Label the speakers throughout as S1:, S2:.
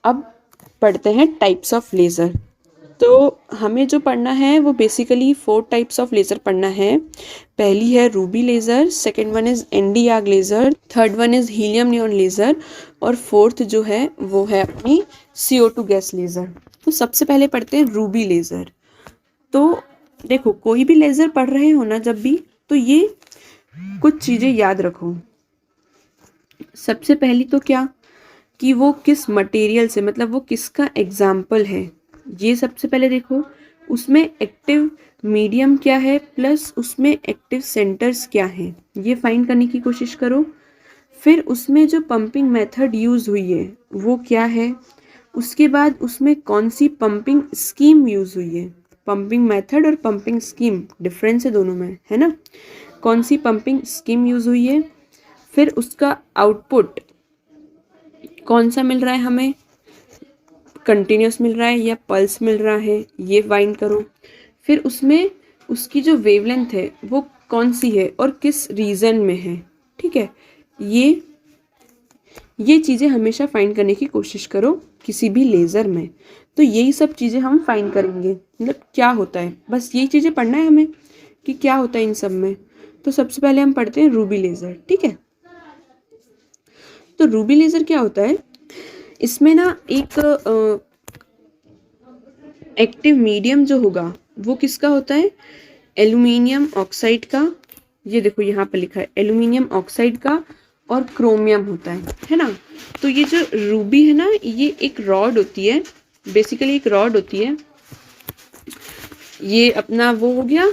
S1: अब पढ़ते हैं टाइप्स ऑफ लेज़र। तो हमें जो पढ़ना है वो बेसिकली 4 टाइप्स ऑफ लेज़र पढ़ना है। पहली है ruby laser, second one is ND YAG laser, third one is helium neon laser और फोर्थ जो है वो है अपनी CO2 गैस लेज़र। तो सबसे पहले पढ़ते हैं रूबी लेज़र। तो देखो, कोई भी लेज़र पढ़ रहे हो ना जब भी, तो ये कुछ चीज़ें याद रखो। सबसे पहली तो क्या कि वो किस मटेरियल से, मतलब वो किसका एग्जाम्पल है, ये सबसे पहले देखो। उसमें एक्टिव मीडियम क्या है प्लस उसमें एक्टिव सेंटर्स क्या हैं, ये फाइंड करने की कोशिश करो। फिर उसमें जो पंपिंग मेथड यूज़ हुई है वो क्या है। उसके बाद उसमें कौन सी पंपिंग स्कीम यूज़ हुई है। पंपिंग मेथड और पंपिंग स्कीम डिफरेंस है दोनों में, है ना। कौन सी पंपिंग स्कीम यूज़ हुई है। फिर उसका आउटपुट कौन सा मिल रहा है हमें, कंटिन्यूस मिल रहा है या पल्स मिल रहा है, ये फाइंड करो। फिर उसमें उसकी जो वेवलेंथ है वो कौन सी है और किस रीजन में है, ठीक है। ये चीज़ें हमेशा फाइंड करने की कोशिश करो किसी भी लेज़र में। तो यही सब चीज़ें हम फाइंड करेंगे, मतलब क्या होता है, बस यही चीज़ें पढ़ना है हमें कि क्या होता है इन सब में। तो सबसे पहले हम पढ़ते हैं रूबी लेज़र, ठीक है। तो रूबी लेज़र क्या होता है, इसमें ना एक एक्टिव मीडियम जो होगा वो किसका होता है, एल्यूमिनियम ऑक्साइड का। ये देखो यहाँ पर लिखा है एल्यूमिनियम ऑक्साइड का, और क्रोमियम होता है ना। तो ये जो रूबी है ना, ये एक रॉड होती है, बेसिकली एक रॉड होती है। ये अपना वो हो गया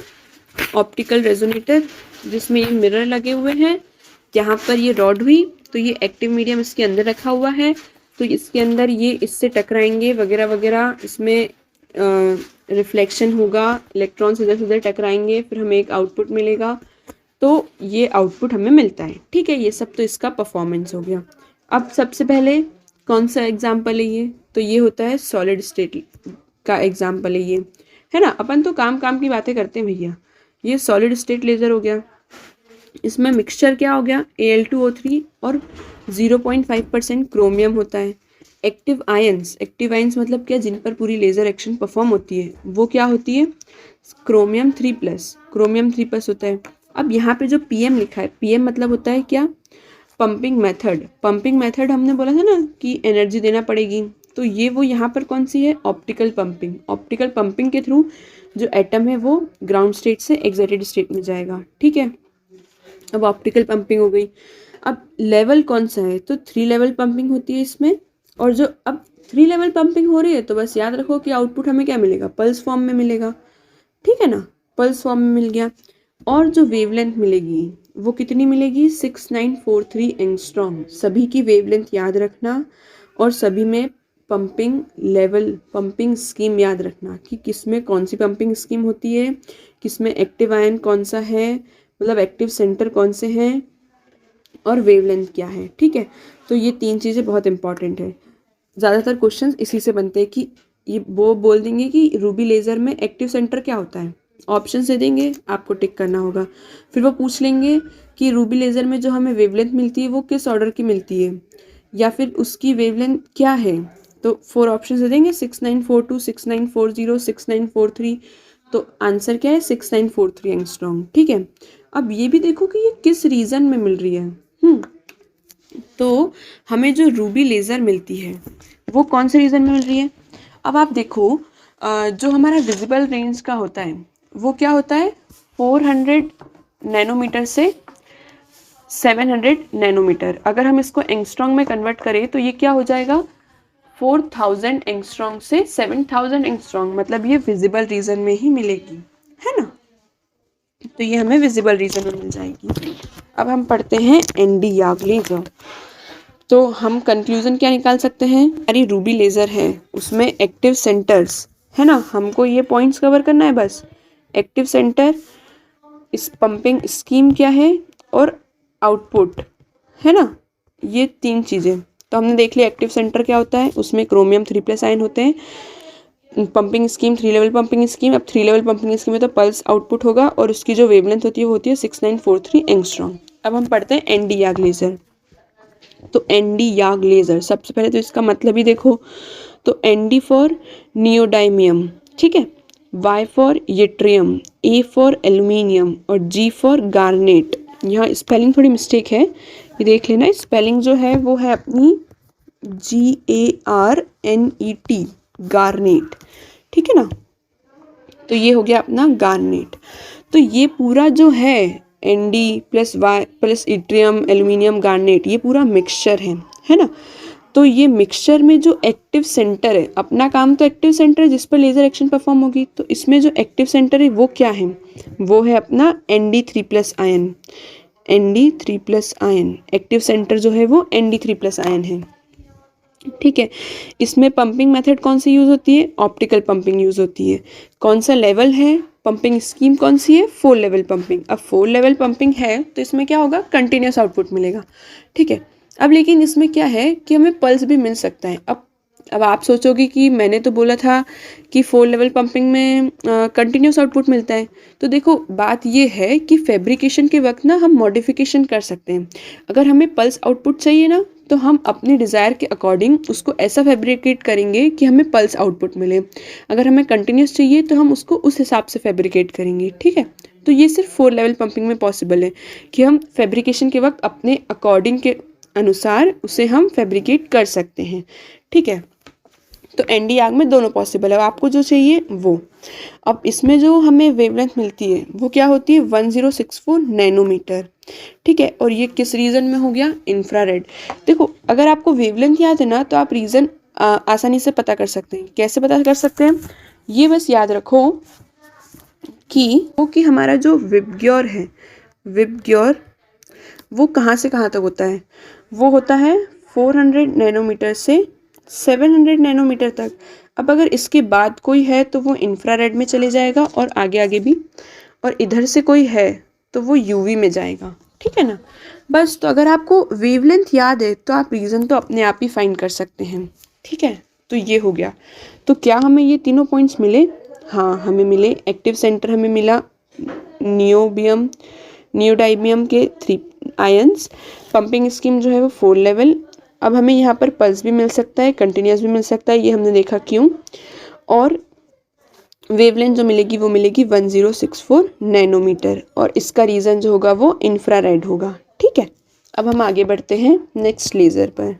S1: ऑप्टिकल रेजोनेटर, जिसमें ये मिरर लगे हुए हैं। यहाँ पर ये रॉड हुई, तो ये एक्टिव मीडियम इसके अंदर रखा हुआ है, तो इसके अंदर ये इससे टकराएंगे वगैरह वगैरह, इसमें रिफ्लेक्शन होगा, इलेक्ट्रॉन्स इधर से उधर टकराएंगे, फिर हमें एक आउटपुट मिलेगा। तो ये आउटपुट हमें मिलता है, ठीक है। ये सब तो इसका परफॉर्मेंस हो गया। अब सबसे पहले कौन सा एग्जाम्पल है ये, तो ये होता है सॉलिड स्टेट का एग्जाम्पल है ये, है ना। अपन तो काम काम की बातें करते हैं भैया। ये सॉलिड स्टेट लेज़र हो गया। इसमें मिक्सचर क्या हो गया, Al2O3 और 0.5% क्रोमियम होता है। एक्टिव आयंस मतलब क्या, जिन पर पूरी लेज़र एक्शन परफॉर्म होती है वो क्या होती है, क्रोमियम 3+ होता है। अब यहाँ पे जो PM लिखा है, PM मतलब होता है क्या, पंपिंग मेथड हमने बोला था ना कि एनर्जी देना पड़ेगी, तो ये वो यहाँ पर कौन सी है, ऑप्टिकल पंपिंग के थ्रू जो एटम है वो ग्राउंड स्टेट से एक्साइटेड स्टेट में जाएगा, ठीक है। अब ऑप्टिकल पंपिंग हो गई। अब लेवल कौन सा है, तो 3 लेवल पंपिंग होती है इसमें। और जो अब 3 लेवल पंपिंग हो रही है, तो बस याद रखो कि आउटपुट हमें क्या मिलेगा, पल्स फॉर्म में मिलेगा, ठीक है ना। पल्स फॉर्म में मिल गया। और जो वेवलेंथ मिलेगी वो कितनी मिलेगी, 6943 एंगस्ट्रॉम। सभी की वेवलेंथ याद रखना, और सभी में पंपिंग स्कीम याद रखना कि किसमें कौन सी पंपिंग स्कीम होती है, किसमें एक्टिव आयन कौन सा है, मतलब एक्टिव सेंटर कौन से हैं, और वेवलेंथ क्या है, ठीक है। तो ये 3 चीज़ें बहुत इंपॉर्टेंट है। ज़्यादातर क्वेश्चंस इसी से बनते हैं कि ये वो बोल देंगे कि रूबी लेज़र में एक्टिव सेंटर क्या होता है, ऑप्शन दे देंगे, आपको टिक करना होगा। फिर वो पूछ लेंगे कि रूबी लेज़र में जो हमें वेवलेंथ मिलती है वो किस ऑर्डर की मिलती है, या फिर उसकी वेवलेंथ क्या है। तो 4 ऑप्शन दे देंगे, 6942, 6940, 6943। तो आंसर क्या है, 6943 एंगस्ट्रॉम, ठीक है। अब ये भी देखो कि ये किस रीजन में मिल रही है। तो हमें जो रूबी लेज़र मिलती है वो कौन से रीजन में मिल रही है। अब आप देखो, जो हमारा विजिबल रेंज का होता है वो क्या होता है, 400 नैनोमीटर से 700 नैनोमीटर। अगर हम इसको एंगस्ट्रॉम में कन्वर्ट करें तो ये क्या हो जाएगा, 4000 एंगस्ट्रॉम से 7000 एंगस्ट्रॉम, मतलब ये विजिबल रीजन में ही मिलेगी, है ना। तो ये हमें विजिबल रीजन में मिल जाएगी। अब हम पढ़ते हैं एनडी आग लेज़र। तो हम कंक्लूजन क्या निकाल सकते हैं, हमारी रूबी लेज़र है उसमें एक्टिव सेंटर्स, है ना। हमको ये पॉइंट्स कवर करना है बस, एक्टिव सेंटर, इस पंपिंग स्कीम क्या है, और आउटपुट, है ना। ये 3 चीज़ें तो हमने देख लिया। एक्टिव सेंटर क्या होता है, उसमें क्रोमियम 3+ आयन होते हैं। Pumping scheme 3 level pumping scheme. अब 3 लेवल पंपिंग स्कीम में तो पल्स आउटपुट होगा, और उसकी जो वेवलेंथ होती है वो होती है 6943 एंगस्ट्रॉम। अब हम पढ़ते हैं एनडी आग लेज़र। तो एनडी याग लेज़र, सबसे पहले तो इसका मतलब ही देखो, तो एनडी फॉर नियोडाइमियम, ठीक है, Y for yttrium, A for aluminium और जी फॉर गार्नेट। यहाँ स्पेलिंग थोड़ी मिस्टेक है, ये देख लेना, स्पेलिंग जो है वो है अपनी GARNET, गार्नेट, ठीक है ना। तो ये हो गया अपना गार्नेट। तो ये पूरा जो है ND plus Y plus yttrium aluminium garnet, ये पूरा मिक्सचर है ना। तो ये मिक्सचर में जो एक्टिव सेंटर है, अपना काम तो एक्टिव सेंटर है जिस पर लेज़र एक्शन परफॉर्म होगी, तो इसमें जो एक्टिव सेंटर है वो क्या है, वो है अपना ND3+ ion. ND3+ ion active centre जो है वो ND3+ आयन है, ठीक है। इसमें पंपिंग मेथड कौन सी यूज़ होती है, ऑप्टिकल पंपिंग यूज़ होती है। कौन सा लेवल है, पंपिंग स्कीम कौन सी है, 4 लेवल पंपिंग। अब 4 लेवल पंपिंग है तो इसमें क्या होगा, कंटिन्यूस आउटपुट मिलेगा, ठीक है। अब लेकिन इसमें क्या है कि हमें पल्स भी मिल सकता है। अब आप सोचोगे कि मैंने तो बोला था कि 4 लेवल पंपिंग में कंटिन्यूस आउटपुट मिलता है। तो देखो बात ये है कि फैब्रिकेशन के वक्त ना हम मॉडिफिकेशन कर सकते हैं। अगर हमें पल्स आउटपुट चाहिए ना, तो हम अपनी डिज़ायर के अकॉर्डिंग उसको ऐसा फैब्रिकेट करेंगे कि हमें पल्स आउटपुट मिले। अगर हमें कंटिन्यूस चाहिए तो हम उसको उस हिसाब से फैब्रिकेट करेंगे, ठीक है। तो ये सिर्फ 4 लेवल पंपिंग में पॉसिबल है कि हम फैब्रिकेशन के वक्त अपने अकॉर्डिंग के अनुसार उसे हम फैब्रिकेट कर सकते हैं, ठीक है। तो एनडी आग में दोनों पॉसिबल है, आपको जो चाहिए वो। अब इसमें जो हमें वेवलेंथ मिलती है वो क्या होती है, 1064 नैनोमीटर, ठीक है। और ये किस रीजन में हो गया, इंफ्रारेड। देखो अगर आपको वेवलेंथ याद है ना, तो आप रीजन आसानी से पता कर सकते हैं। कैसे पता कर सकते हैं, ये बस याद रखो कि हमारा जो विबग्योर है, विबग्योर वो कहाँ से कहाँ तक होता है, वो होता है 400 नैनोमीटर से 700 नैनोमीटर तक। अब अगर इसके बाद कोई है तो वो इंफ्रारेड में चले जाएगा और आगे आगे भी, और इधर से कोई है तो वो यूवी में जाएगा, ठीक है ना। बस, तो अगर आपको वेवलेंथ याद है तो आप रीज़न तो अपने आप ही फाइंड कर सकते हैं, ठीक है। तो ये हो गया। तो क्या हमें ये तीनों पॉइंट्स मिले, हाँ हमें मिले। एक्टिव सेंटर हमें मिला नियोबियम नियोडाइमियम के 3 आयंस, पंपिंग स्कीम जो है वो 4 लेवल। अब हमें यहाँ पर पल्स भी मिल सकता है, कंटिन्यूस भी मिल सकता है, ये हमने देखा क्यों। और वेवलेंथ जो मिलेगी वो मिलेगी 1064 नैनोमीटर, और इसका रीज़न जो होगा वो इंफ्रारेड होगा, ठीक है। अब हम आगे बढ़ते हैं नेक्स्ट लेज़र पर।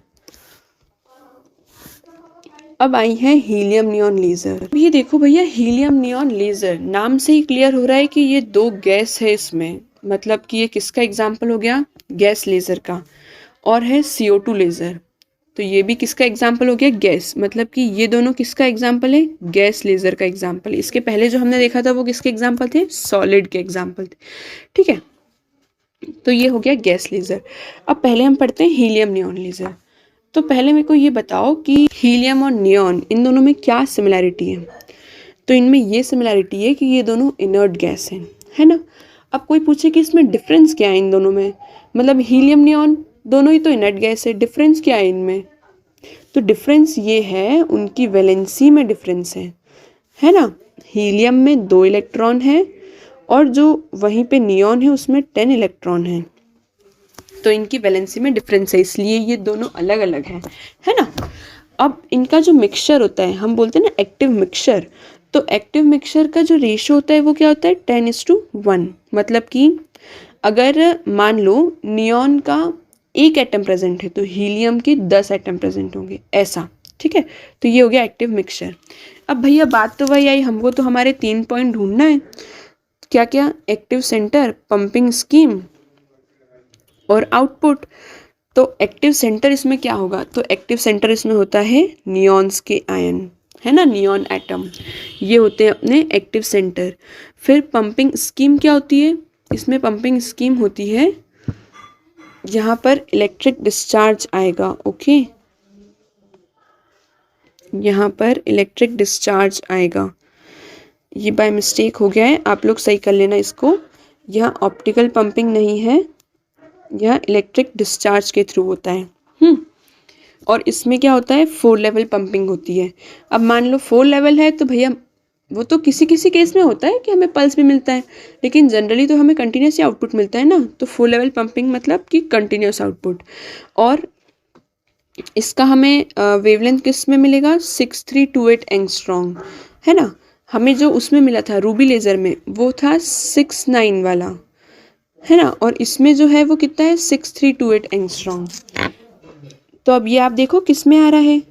S1: अब आई है हीलियम नियॉन लेज़र। ये देखो भैया, हीलियम नियॉन लेज़र नाम से ही क्लियर हो रहा है कि ये 2 गैस है इसमें, मतलब कि ये किसका एग्जाम्पल हो गया, गैस लेज़र का। और है CO2 लेज़र, तो ये भी किसका एग्जाम्पल हो गया, गैस, मतलब कि ये दोनों किसका एग्जाम्पल है, गैस लेज़र का एग्जाम्पल। इसके पहले जो हमने देखा था वो किसके एग्जाम्पल थे, सॉलिड के एग्जाम्पल थे, ठीक है। तो ये हो गया गैस लेज़र। अब पहले हम पढ़ते हैं हीलियम नियॉन लेज़र। तो पहले मेरे को ये बताओ कि हीलियम और नियॉन इन दोनों में क्या सिमिलैरिटी है। तो इनमें ये सिमिलैरिटी है कि ये दोनों इनर्ट गैस हैं, है ना। अब कोई पूछे कि इसमें डिफरेंस क्या है इन दोनों में, मतलब हीलियम नियॉन दोनों ही तो इनर्ट गैस है, डिफरेंस क्या है इनमें। तो डिफरेंस ये है, उनकी वैलेंसी में डिफरेंस है ना। हीलियम में 2 इलेक्ट्रॉन है और जो वहीं पे नियॉन है उसमें 10 इलेक्ट्रॉन है। तो इनकी वैलेंसी में डिफरेंस है, इसलिए ये दोनों अलग अलग हैं, है ना। अब इनका जो मिक्सचर होता है, हम बोलते हैं ना एक्टिव मिक्सचर, तो एक्टिव मिक्सचर का जो रेशियो होता है वो क्या होता है, 10:1। मतलब कि अगर मान लो नियॉन का 1 एटम प्रेजेंट है तो हीलियम के 10 एटम प्रेजेंट होंगे, ऐसा, ठीक है। तो ये हो गया एक्टिव मिक्सचर। अब भैया बात तो वही आई, हमको तो हमारे 3 पॉइंट ढूंढना है, क्या क्या, एक्टिव सेंटर, पंपिंग स्कीम और आउटपुट। तो एक्टिव सेंटर इसमें क्या होगा, तो एक्टिव सेंटर इसमें होता है नियॉन्स के आयन, है ना, नियॉन एटम, ये होते हैं अपने एक्टिव सेंटर। फिर पंपिंग स्कीम क्या होती है, इसमें पंपिंग स्कीम होती है यहाँ पर इलेक्ट्रिक डिस्चार्ज आएगा, ओके, यहाँ पर इलेक्ट्रिक डिस्चार्ज आएगा। ये बाय मिस्टेक हो गया है, आप लोग सही कर लेना इसको। यहाँ ऑप्टिकल पंपिंग नहीं है, यह इलेक्ट्रिक डिस्चार्ज के थ्रू होता है। और इसमें क्या होता है, 4 लेवल पंपिंग होती है। अब मान लो 4 लेवल है तो भैया वो तो किसी किसी केस में होता है कि हमें पल्स भी मिलता है, लेकिन जनरली तो हमें कंटिन्यूस आउटपुट मिलता है ना। तो 4 लेवल पंपिंग मतलब कि कंटिन्यूस आउटपुट। और इसका हमें वेवलेंथ किस में मिलेगा, 6328 एंगस्ट्रॉम, है ना। हमें जो उसमें मिला था रूबी लेज़र में वो था 69 वाला, है ना, और इसमें जो है वो कितना है, 6328 एंगस्ट्रॉम। तो अब ये आप देखो किस में आ रहा है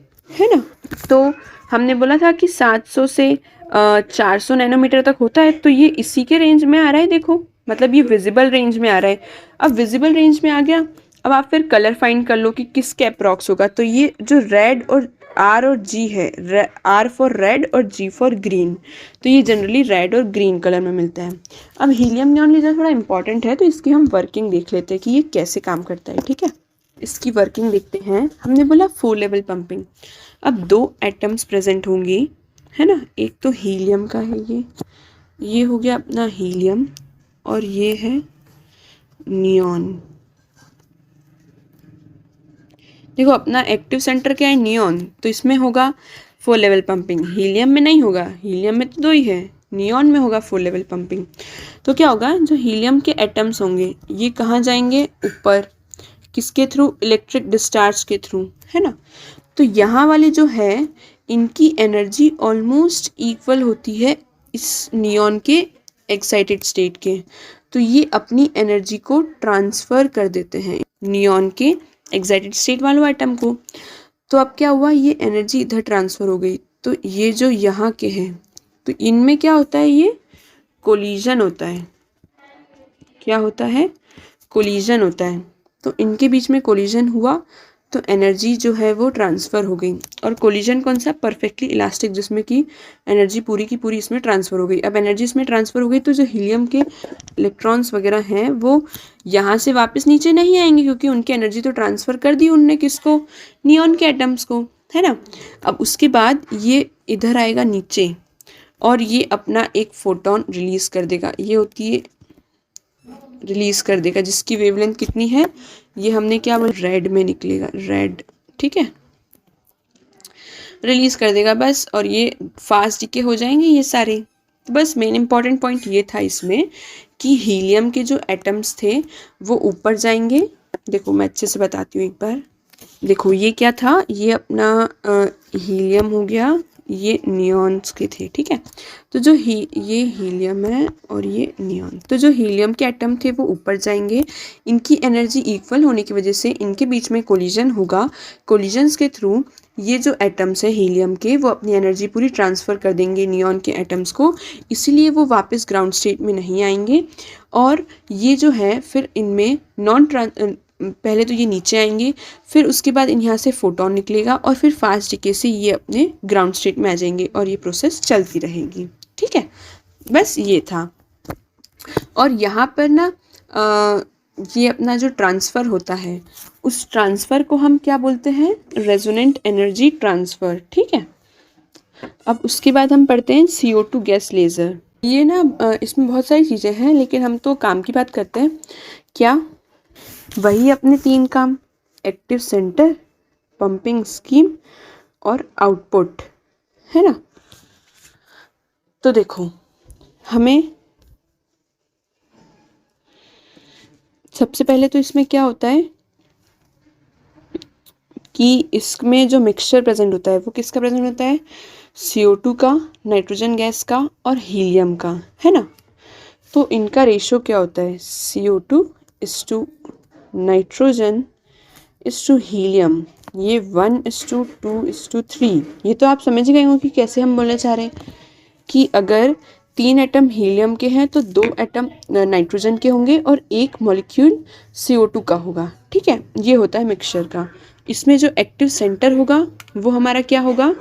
S1: ना। तो हमने बोला था कि 700 से 400 नैनोमीटर तक होता है, तो ये इसी के रेंज में आ रहा है, देखो मतलब ये विजिबल रेंज में आ रहा है। अब विजिबल रेंज में आ गया, अब आप फिर कलर फाइंड कर लो कि किसके अप्रॉक्स होगा। तो ये जो रेड और आर और जी है, आर फॉर रेड और जी फॉर ग्रीन, तो ये जनरली रेड और ग्रीन कलर में मिलता है। अब हीलियम नियॉन लेज़र थोड़ा इंपॉर्टेंट है, तो इसकी हम वर्किंग देख लेते हैं कि ये कैसे काम करता है, ठीक है। इसकी वर्किंग देखते हैं। हमने बोला 4 लेवल पंपिंग। अब 2 एटम्स प्रेजेंट होंगे, है ना, एक तो हीलियम का है, ये हो गया अपना हीलियम, और ये है नियॉन। देखो अपना एक्टिव सेंटर क्या है, नियॉन, तो इसमें होगा 4 लेवल पंपिंग। हीलियम में नहीं होगा, हीलियम में तो 2 ही है, नियॉन में होगा 4 लेवल पंपिंग। तो क्या होगा, जो हीलियम के एटम्स होंगे ये कहाँ जाएंगे, ऊपर, किसके थ्रू, इलेक्ट्रिक डिस्चार्ज के थ्रू, है ना। तो यहाँ वाले जो है इनकी एनर्जी ऑलमोस्ट इक्वल होती है इस नियॉन के एक्साइटेड स्टेट के। तो ये अपनी एनर्जी को ट्रांसफ़र कर देते हैं नियॉन के एक्साइटेड स्टेट वालों एटम को। तो अब क्या हुआ, ये एनर्जी इधर ट्रांसफ़र हो गई। तो ये जो यहाँ के हैं, तो इनमें क्या होता है, ये कोलिजन होता है। क्या होता है, कोलिजन होता है। तो इनके बीच में कोलिजन हुआ, तो एनर्जी जो है वो ट्रांसफ़र हो गई। और कोलिजन कौन सा, परफेक्टली इलास्टिक, जिसमें कि एनर्जी पूरी की पूरी इसमें ट्रांसफ़र हो गई। अब एनर्जी इसमें ट्रांसफ़र हो गई, तो जो हीलियम के इलेक्ट्रॉन्स वगैरह हैं वो यहाँ से वापस नीचे नहीं आएंगे, क्योंकि उनकी एनर्जी तो ट्रांसफ़र कर दी उनने, किसको, नियॉन के एटम्स को, है ना। अब उसके बाद ये इधर आएगा नीचे, और ये अपना एक फोटोन रिलीज़ कर देगा। ये होती है, रिलीज़ कर देगा, जिसकी वेवलेंथ कितनी है, ये हमने क्या बोला, रेड में निकलेगा, रेड, ठीक है, रिलीज़ कर देगा बस। और ये फास्ट डीके हो जाएंगे ये सारे। तो बस मेन इंपॉर्टेंट पॉइंट ये था इसमें कि हीलियम के जो एटम्स थे वो ऊपर जाएंगे। देखो मैं अच्छे से बताती हूँ एक बार। देखो ये क्या था, ये अपना हीलियम हो गया, ये नियॉन्स के थे, ठीक है। तो जो ये हीलियम है और ये नियॉन, तो जो हीलियम के एटम थे वो ऊपर जाएंगे। इनकी एनर्जी इक्वल होने की वजह से इनके बीच में कोलिजन होगा। कोलिजन्स के थ्रू ये जो एटम्स है हीलियम के, वो अपनी एनर्जी पूरी ट्रांसफ़र कर देंगे नियॉन के एटम्स को, इसीलिए वो वापस ग्राउंड स्टेट में नहीं आएंगे। और ये जो है फिर इनमें पहले तो ये नीचे आएंगे, फिर उसके बाद यहाँ से फोटोन निकलेगा, और फिर फास्ट डीके से ये अपने ग्राउंड स्टेट में आ जाएंगे, और ये प्रोसेस चलती रहेगी, ठीक है। बस ये था। और यहाँ पर ना ये अपना जो ट्रांसफ़र होता है, उस ट्रांसफ़र को हम क्या बोलते हैं, रेजोनेंट एनर्जी ट्रांसफ़र, ठीक है। अब उसके बाद हम पढ़ते हैं CO2 गैस लेज़र। ये ना इसमें बहुत सारी चीज़ें हैं, लेकिन हम तो काम की बात करते हैं। क्या, वही अपने 3 काम, एक्टिव सेंटर, पंपिंग स्कीम और आउटपुट, है ना। तो देखो हमें सबसे पहले तो इसमें क्या होता है कि इसमें जो मिक्सचर प्रेजेंट होता है वो किसका प्रेजेंट होता है, CO2 का, नाइट्रोजन गैस का और हीलियम का, है ना। तो इनका रेशो क्या होता है, CO2 इस टू नाइट्रोजन इस टू हीलियम, ये 1:2:3। ये तो आप समझ गए हो कि कैसे हम बोलना चाह रहे हैं कि अगर 3 एटम हीलियम के हैं तो 2 एटम नाइट्रोजन के होंगे और 1 मॉलिक्यूल CO2 का होगा, ठीक है। ये होता है मिक्सचर का। इसमें जो एक्टिव सेंटर होगा वो हमारा क्या होगा,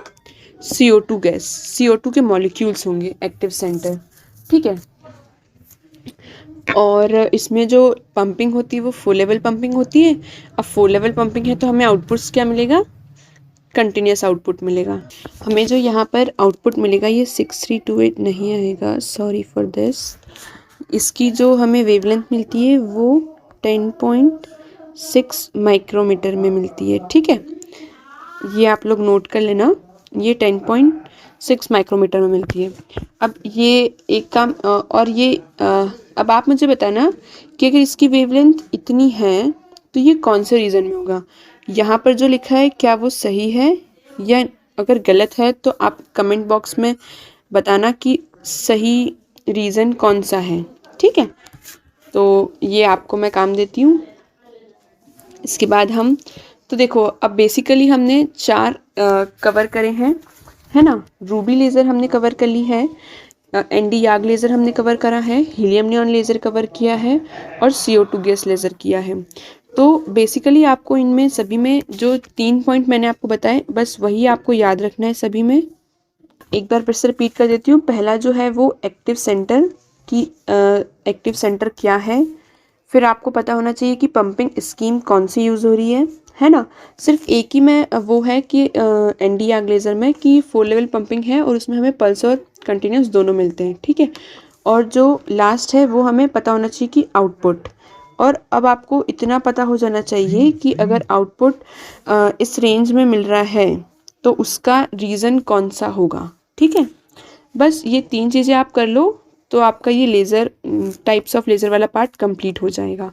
S1: CO2 गैस, CO2 के मॉलिक्यूल्स होंगे एक्टिव सेंटर, ठीक है। और इसमें जो पंपिंग होती है वो 4 लेवल पंपिंग होती है। अब 4 लेवल पंपिंग है तो हमें आउटपुट्स क्या मिलेगा, कंटिन्यूस आउटपुट मिलेगा। हमें जो यहाँ पर आउटपुट मिलेगा ये 6328 नहीं आएगा, सॉरी फॉर दिस। इसकी जो हमें वेवलेंथ मिलती है वो 10.6 माइक्रोमीटर में मिलती है, ठीक है। ये आप लोग नोट कर लेना, ये 10.6 माइक्रोमीटर में मिलती है। अब ये एक काम और ये अब आप मुझे बताना कि अगर इसकी वेवलेंथ इतनी है तो ये कौन से रीजन में होगा। यहाँ पर जो लिखा है क्या वो सही है, या अगर गलत है तो आप कमेंट बॉक्स में बताना कि सही रीज़न कौन सा है। ठीक है, तो ये आपको मैं काम देती हूँ। इसके बाद हम तो देखो, अब बेसिकली हमने 4 कवर करे हैं, है ना। रूबी लेज़र हमने कवर कर ली है, एनडी याग लेज़र हमने कवर करा है, हीलियम नियॉन लेज़र कवर किया है, और CO2 गैस लेज़र किया है। तो बेसिकली आपको इनमें सभी में जो 3 पॉइंट मैंने आपको बताए, बस वही आपको याद रखना है सभी में। एक बार फिर से रिपीट कर देती हूँ। पहला जो है वो एक्टिव सेंटर की, एक्टिव सेंटर क्या है। फिर आपको पता होना चाहिए कि पंपिंग स्कीम कौन सी यूज़ हो रही है ना। सिर्फ एक ही में वो है कि एनडी याग लेज़र में कि 4 लेवल पंपिंग है, और उसमें हमें पल्स और कंटिन्यूस दोनों मिलते हैं। ठीक है, और जो लास्ट है वो हमें पता होना चाहिए कि आउटपुट। और अब आपको इतना पता हो जाना चाहिए कि अगर आउटपुट इस रेंज में मिल रहा है तो उसका रीज़न कौन सा होगा। ठीक है, बस ये 3 चीज़ें आप कर लो तो आपका ये लेज़र टाइप्स ऑफ लेज़र वाला पार्ट कंप्लीट हो जाएगा।